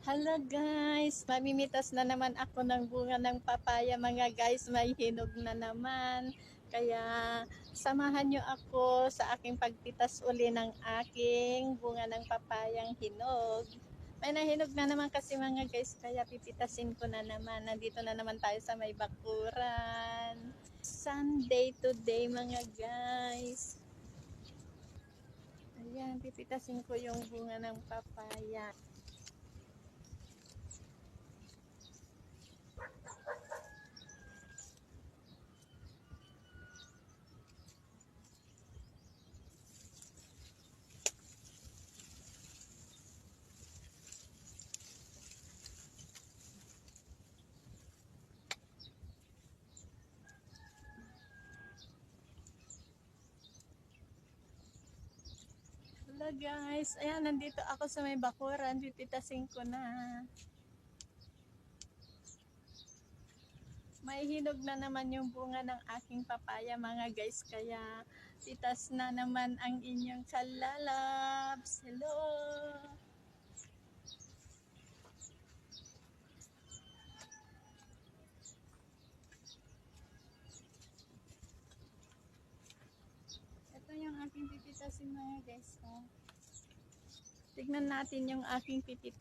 Hello guys, mamimitas na naman ako ng bunga ng papaya mga guys, may hinog na naman. Kaya samahan nyo ako sa aking pagpitas uli ng aking bunga ng papayang hinog. May nahinog na naman kasi mga guys, kaya pipitasin ko na naman. Nandito na naman tayo sa may bakuran. Sunday today mga guys. Ayan, pipitasin ko yung bunga ng papaya. Hello guys, ayan nandito ako sa may bakuran, pipitasin ko na. May hinog na naman yung bunga ng aking papaya mga guys, kaya pitas na naman ang inyong kalalabs. Hello! Ito yung aking pipitasin mga guys. Oh. Tignan natin yung aking pipitasin.